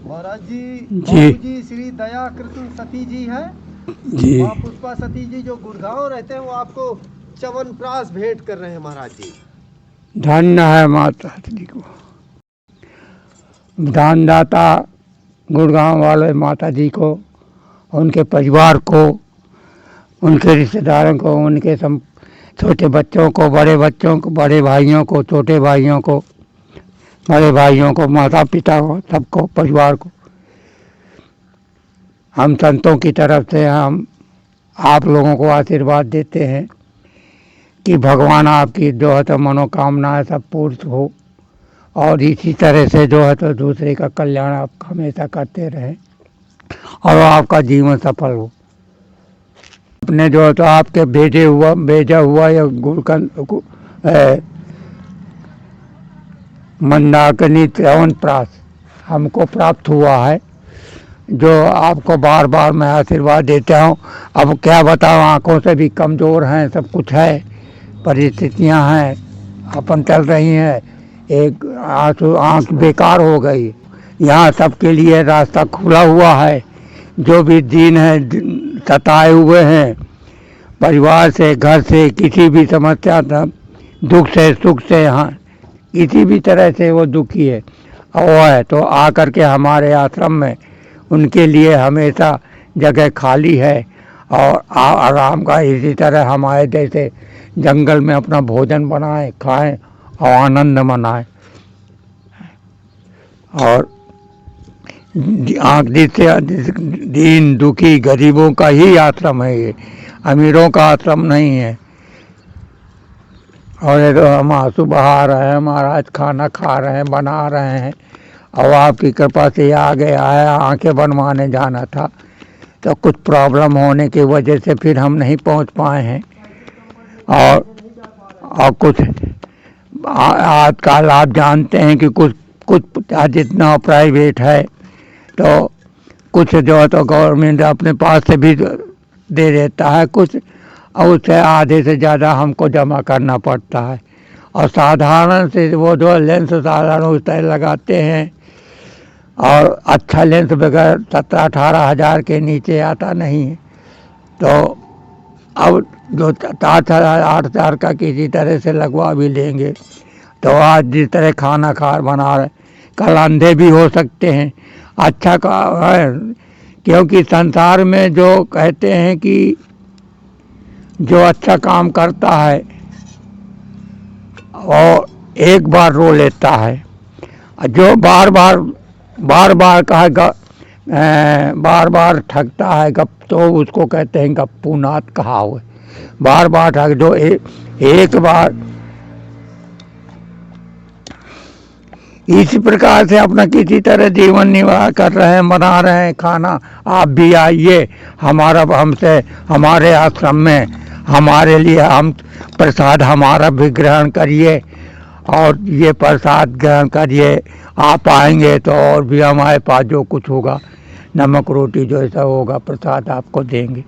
महाराज जी, जी बाबूजी श्री दया कृष्ण सती जी है। जी। माँ पुष्पा सती जी जो गुड़गांव रहते हैं, वो आपको च्यवनप्राश भेंट कर रहे हैं महाराज जी। धन्य है माता जी को, दानदाता गुड़गांव वाले माता जी को, उनके परिवार को, उनके रिश्तेदारों को, उनके सब छोटे बच्चों को, बड़े बच्चों को, बड़े भाइयों को, छोटे भाइयों को, बड़े भाइयों को, माता पिता को, सबको, परिवार को। हम संतों की तरफ से हम आप लोगों को आशीर्वाद देते हैं कि भगवान आपकी जो है तो मनोकामनाएं सब पूर्ण हो, और इसी तरह से जो है तो दूसरे का कल्याण आप हमेशा करते रहें और आपका जीवन सफल हो। अपने जो है तो आपके भेजा हुआ या मंदाकिनी च्यवनप्राश हमको प्राप्त हुआ है, जो आपको बार बार मैं आशीर्वाद देता हूँ। अब क्या बताऊँ, आँखों से भी कमज़ोर हैं, सब कुछ है, परिस्थितियाँ हैं, अपन चल रही हैं, एक आँख बेकार हो गई। यहाँ सबके लिए रास्ता खुला हुआ है। जो भी दीन है, सताए हुए हैं, परिवार से, घर से, किसी भी समस्या, दुख से, सुख से, यहाँ किसी भी तरह से वो दुखी है और वो है तो आकर के हमारे आश्रम में उनके लिए हमेशा जगह खाली है। और आराम का इसी तरह हमारे जैसे जंगल में अपना भोजन बनाएं, खाएं और आनंद मनाएं। और दीन दुखी गरीबों का ही आश्रम है, ये अमीरों का आश्रम नहीं है। और ये तो हम आंसू बहा रहे हैं महाराज, खाना खा रहे हैं, बना रहे हैं, और आपकी कृपा से आ गया है। आंखें बनवाने जाना था तो कुछ प्रॉब्लम होने की वजह से फिर हम नहीं पहुंच पाए हैं। और कुछ आजकल आप जानते हैं कि कुछ जितना प्राइवेट है तो कुछ जो है तो गवर्नमेंट अपने पास से भी दे देता है कुछ, और उससे आधे से ज़्यादा हमको जमा करना पड़ता है। और साधारण से वो जो लेंस साधारण उस तरह लगाते हैं, और अच्छा लेंस बगैर 17-18 हज़ार के नीचे आता नहीं है। तो अब जो 7-8 हज़ार का किसी तरह से लगवा भी लेंगे तो आज जिस तरह खाना बना रहे, कल अंधे भी हो सकते हैं। अच्छा का है, क्योंकि संसार में जो कहते हैं कि जो अच्छा काम करता है और एक बार रो लेता है, जो बार बार कहेगा, बार बार ठगता है गप, तो उसको कहते हैं गप्पू नाथ कहा हुआ। बार बार ठग, जो एक बार इसी प्रकार से अपना किसी तरह जीवन निर्वाह कर रहे हैं, बना रहे हैं खाना। आप भी आइए हमसे हमारे आश्रम में, हमारे लिए हम प्रसाद हमारा भी ग्रहण करिए, और ये प्रसाद ग्रहण करिए। आप आएंगे तो और भी हमारे पास जो कुछ होगा, नमक रोटी जो ऐसा होगा, प्रसाद आपको देंगे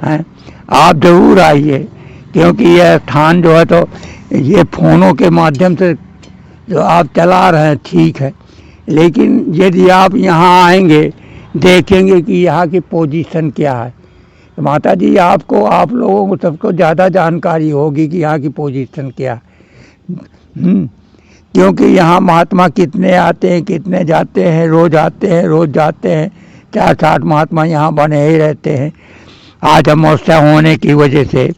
हैं। आप ज़रूर आइए, क्योंकि यह स्थान जो है तो ये फ़ोनों के माध्यम से जो आप चला रहे हैं ठीक है, लेकिन यदि आप यहाँ आएंगे, देखेंगे कि यहाँ की पोजीशन क्या है, तो माता जी आपको, आप लोगों को सबको ज़्यादा जानकारी होगी कि यहाँ की पोजीशन क्या है। क्योंकि यहाँ महात्मा कितने आते हैं, कितने जाते हैं, रोज़ आते हैं, रोज़ जाते हैं। 4-8 महात्मा यहाँ बने ही रहते हैं। आज अमावस्या होने की वजह से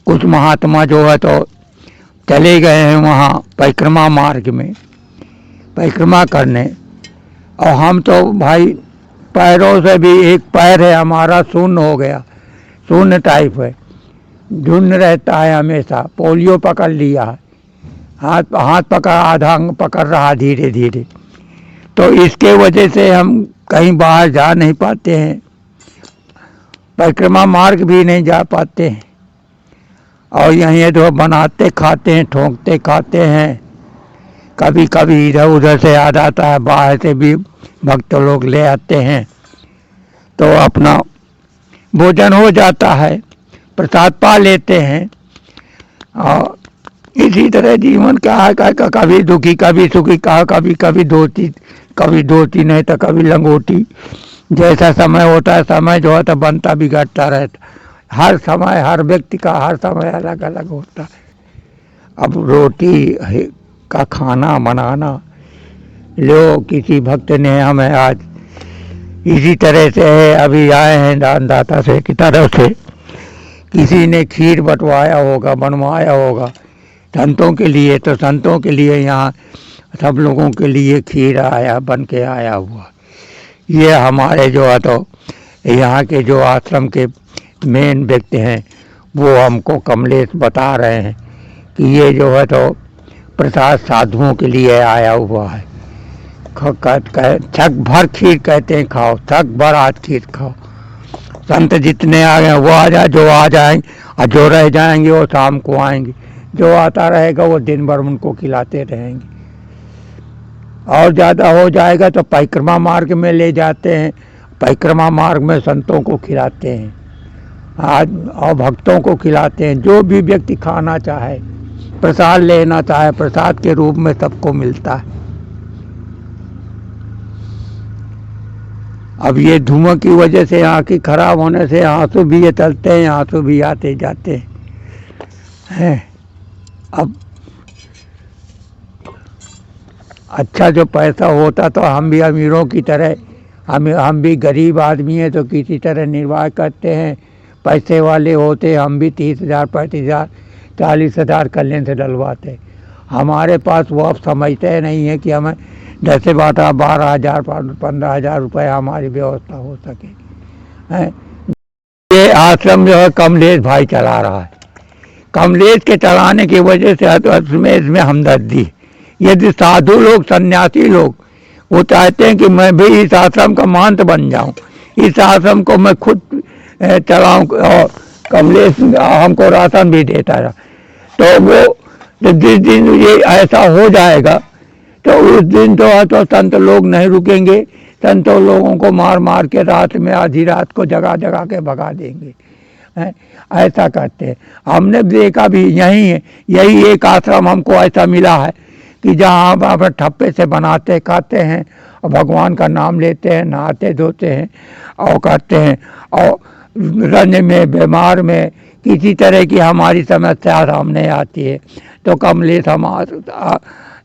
कुछ महात्मा जो है तो चले गए हैं वहाँ परिक्रमा मार्ग में परिक्रमा करने, और हम तो भाई पैरों से भी, एक पैर है हमारा शून्य हो गया, शून्य टाइप है, झुन्न रहता है हमेशा, पोलियो पकड़ लिया है, हाथ पकड़, आधा अंग पकड़ रहा धीरे धीरे। तो इसके वजह से हम कहीं बाहर जा नहीं पाते हैं, परिक्रमा मार्ग भी नहीं जा पाते हैं, और यहीं तो बनाते खाते हैं, ठोंकते खाते हैं। कभी कभी इधर उधर से याद आता है, बाहर से भी भक्त लोग ले आते हैं, तो अपना भोजन हो जाता है, प्रसाद पा लेते हैं। और इसी तरह जीवन का कभी दुखी कभी सुखी, कभी कभी दो चीज कभी धोती नहीं तो कभी लंगोटी, जैसा समय होता है समय जो है तो बनता बिगड़ता रहता। हर समय हर व्यक्ति का हर समय अलग अलग होता है। अब का खाना बनाना, लो किसी भक्त ने हमें आज इसी तरह से है, अभी आए हैं दानदाता से की तरफ से, किसी ने खीर बंटवाया होगा बनवाया होगा संतों के लिए, तो संतों के लिए यहाँ सब लोगों के लिए खीर आया बन के आया हुआ। ये हमारे जो है तो यहाँ के जो आश्रम के मेन व्यक्ति हैं वो हमको कमलेश बता रहे हैं कि ये जो है तो प्रसाद साधुओं के लिए आया हुआ है। छक भर खीर कहते हैं खाओ, छक भर आज खीर खाओ। संत जितने आ गए वो आ जाए, जो आ जाएंगे और जो रह जाएंगे वो शाम को आएंगे, जो आता रहेगा वो दिन भर उनको खिलाते रहेंगे। और ज़्यादा हो जाएगा तो परिक्रमा मार्ग में ले जाते हैं, परिक्रमा मार्ग में संतों को खिलाते हैं आज और भक्तों को खिलाते हैं। जो भी व्यक्ति खाना चाहे प्रसाद लेना चाहे प्रसाद के रूप में सबको मिलता है। अब ये धुआं की वजह से आँखें खराब होने से आंसू भी ये चलते हैं, आंसू भी आते जाते हैं। अब अच्छा जो पैसा होता तो हम भी अमीरों की तरह, हम भी गरीब आदमी हैं तो किसी तरह निर्वाह करते हैं। पैसे वाले होते हम भी 30,000 35,000 40,000 कल्याण से डलवाते। हमारे पास वो अब समझते नहीं है कि हमें 10 बाटा 12,000 15,000 रुपये हमारी व्यवस्था हो सके है। ये आश्रम जो है कमलेश भाई चला रहा है। कमलेश के चलाने की वजह से इसमें हमदर्दी, यदि साधु लोग सन्यासी लोग वो चाहते हैं कि मैं भी इस आश्रम का महंत बन जाऊं, इस आश्रम को मैं खुद चलाऊं, और कमलेश हमको राशन भी देता रहा, तो वो जिस दिन ये ऐसा हो जाएगा तो उस दिन तो संत लोग नहीं रुकेंगे, संतों लोगों को मार मार के रात में आधी रात को जगा जगा के भगा देंगे। ऐसा करते हैं। हमने देखा भी यही एक आश्रम हमको ऐसा मिला है कि जहाँ आप अपने ठप्पे से बनाते खाते हैं और भगवान का नाम लेते हैं, नहाते धोते हैं और करते हैं, और रंज में बीमार में किसी तरह की हमारी समस्या सामने आती है तो कमलेश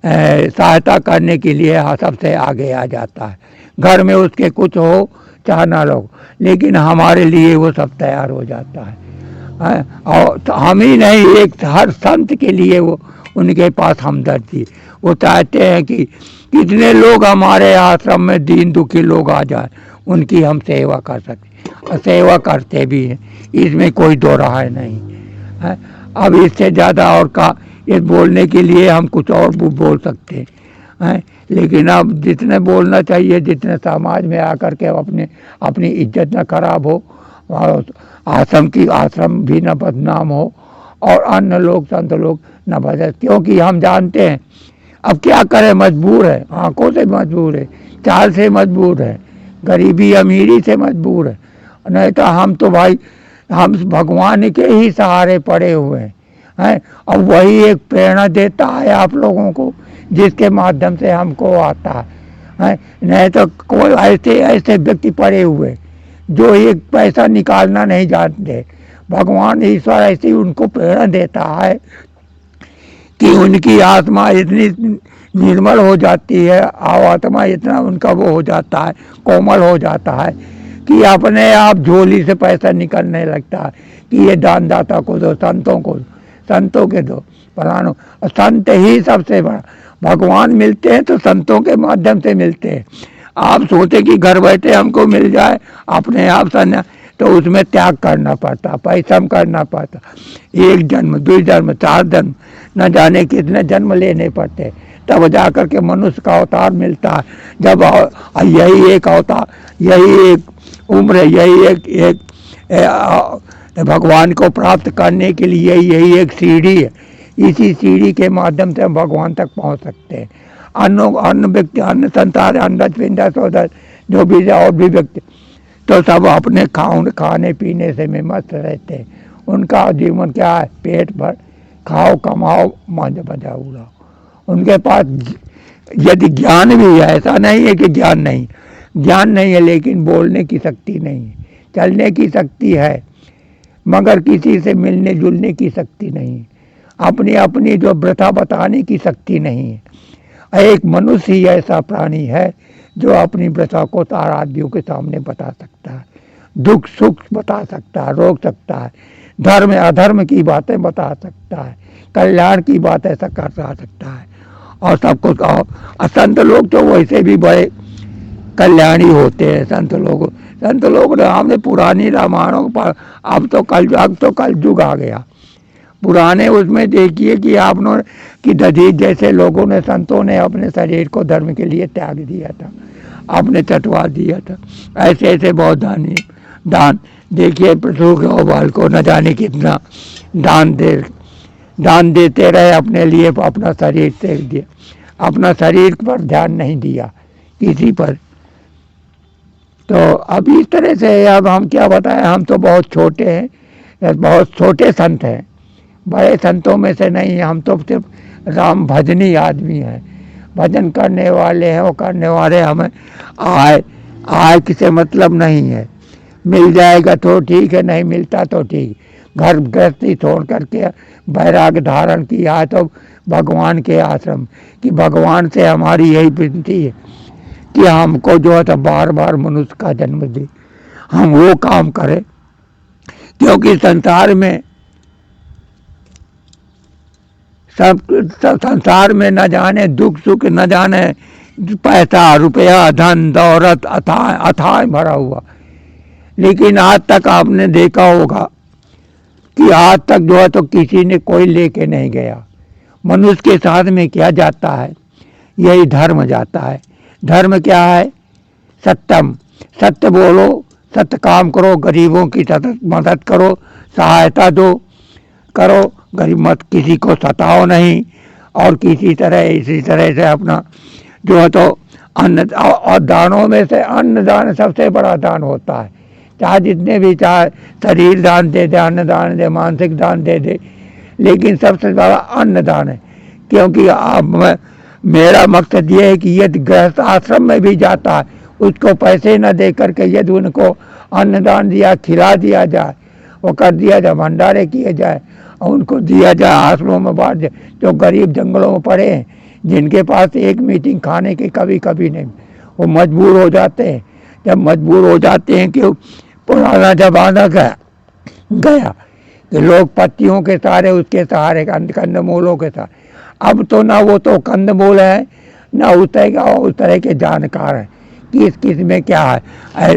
सहायता करने के लिए सबसे आगे आ जाता है। घर में उसके कुछ हो चाहे ना लोग, लेकिन हमारे लिए वो सब तैयार हो जाता है। और तो हम ही नहीं, एक हर संत के लिए वो उनके पास हमदर्दी, वो चाहते हैं कि कितने लोग हमारे आश्रम में दीन दुखी लोग आ जाए, उनकी हम सेवा कर सकें, और सेवा करते भी हैं, इसमें कोई दो राय नहीं है। अब इससे ज़्यादा और का ये बोलने के लिए हम कुछ और बोल सकते हैं, लेकिन अब जितने बोलना चाहिए, जितने समाज में आकर के अपनी इज्जत न खराब हो, आश्रम भी न बदनाम हो, और अन्य लोग संत लोग न बदल, क्योंकि हम जानते हैं अब क्या करें, मजबूर है, आंखों से मजबूर है, चाल से मजबूर है, गरीबी अमीरी से मजबूर है, नहीं तो हम तो भाई हम भगवान के ही सहारे पड़े हुए हैं। और वही एक प्रेरणा देता है आप लोगों को, जिसके माध्यम से हमको आता है। नहीं तो कोई ऐसे व्यक्ति पड़े हुए जो एक पैसा निकालना नहीं जानते, भगवान ईश्वर ऐसी उनको प्रेरणा देता है कि उनकी आत्मा इतनी निर्मल हो जाती है, आत्मा इतना उनका वो हो जाता है, कोमल हो जाता है कि अपने आप झोली से पैसा निकलने लगता है कि ये दानदाता को दो, संतों के दो, फलानों। संत ही सबसे बड़ा, भगवान मिलते हैं तो संतों के माध्यम से मिलते हैं। आप सोचे कि घर बैठे हमको मिल जाए अपने आप सन्यास, तो उसमें त्याग करना पड़ता, परिश्रम करना पड़ता, 1 जन्म 2 जन्म 4 जन्म न जाने कितने जन्म लेने पड़ते, तब जाकर के मनुष्य का अवतार मिलता है। जब यही एक अवतार, यही एक उम्र है, यही एक भगवान को प्राप्त करने के लिए यही एक सीढ़ी है, इसी सीढ़ी के माध्यम से हम भगवान तक पहुंच सकते हैं। अन्य व्यक्ति, अन्य संसार, अंडज पिंडज सोदर जो भी और भी व्यक्ति तो सब अपने खाने पीने से में मस्त रहते हैं। उनका जीवन क्या है, पेट भर खाओ कमाओ मजा उड़ाओ। उनके पास यदि ज्ञान भी है, ऐसा नहीं है कि ज्ञान नहीं है, लेकिन बोलने की शक्ति नहीं है, चलने की शक्ति है, मगर किसी से मिलने जुलने की शक्ति नहीं है, अपनी अपनी जो व्यथा बताने की शक्ति नहीं है। एक मनुष्य ही ऐसा प्राणी है जो अपनी व्यथा को तारादियों के सामने बता सकता है, दुख सुख बता सकता है, रोक सकता है, धर्म अधर्म की बातें बता सकता है, कल्याण की बात ऐसा कर सकता है, और सब कुछ। और संत लोग तो वैसे भी बड़े कल्याणी होते हैं। संत लोग हमने पुरानी रामायणों पर, अब तो कल युग आ गया। पुराने उसमें देखिए कि आपने कि दधीच जैसे लोगों ने, संतों ने अपने शरीर को धर्म के लिए त्याग दिया था, आपने चटवा दिया था। ऐसे ऐसे बहुत दान देखिए, पशु के बाल को न जाने कितना दान देते रहे, अपने लिए अपना शरीर त्याग दिया, अपना शरीर पर ध्यान नहीं दिया किसी पर। तो अब इस तरह से अब हम क्या बताएं, हम तो बहुत छोटे हैं, बहुत छोटे संत हैं, बड़े संतों में से नहीं हैं। हम तो सिर्फ राम भजनी आदमी हैं, भजन करने वाले हैं, वो करने वाले। हमें आय किसे मतलब नहीं है, मिल जाएगा तो ठीक है, नहीं मिलता तो ठीक। घर गृहस्थी छोड़ करके वैराग्य धारण किया तो भगवान के आश्रम कि भगवान से हमारी यही विनती है कि हमको जो है तो बार बार मनुष्य का जन्म दे, हम वो काम करें। क्योंकि संसार में न जाने दुख सुख, न जाने पैसा रुपया धन दौलत अथाह भरा हुआ। लेकिन आज तक आपने देखा होगा कि आज तक जो है तो किसी ने कोई लेके नहीं गया। मनुष्य के साथ में क्या जाता है, यही धर्म जाता है। धर्म क्या है? सत्यम, सत्य बोलो, सत्य काम करो, गरीबों की मदद करो, सहायता दो, करो, गरीब मत, किसी को सताओ नहीं, और इसी तरह से अपना जो है तो अन्न, और दानों में से अन्न दान सबसे बड़ा दान होता है। चाहे जितने भी, चाहे शरीर दान दे दे, अन्न दान दे, मानसिक दान दे दे, लेकिन सबसे बड़ा अन्न दान है। क्योंकि मेरा मकसद ये है कि यदि गृहस्थ आश्रम में भी जाता है, उसको पैसे न दे करके यदि उनको अन्नदान दिया, खिला दिया जाए, वो कर दिया जाए, भंडारे किए जाए और उनको दिया जाए, आश्रमों में बांट जाए। जो गरीब जंगलों में पड़े हैं, जिनके पास एक मीटिंग खाने की कभी नहीं, वो मजबूर हो जाते हैं। जब मजबूर हो जाते हैं कि पुराना जमाना गया कि लोग पत्तियों के सहारे, उसके सहारे, कंदमूलों के सहारे। अब तो ना वो तो कंदमूल है, ना उस तरह के जानकार हैं कि किस में क्या है।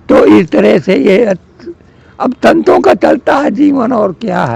तो इस तरह से ये अब संतों का चलता है जीवन, और क्या है।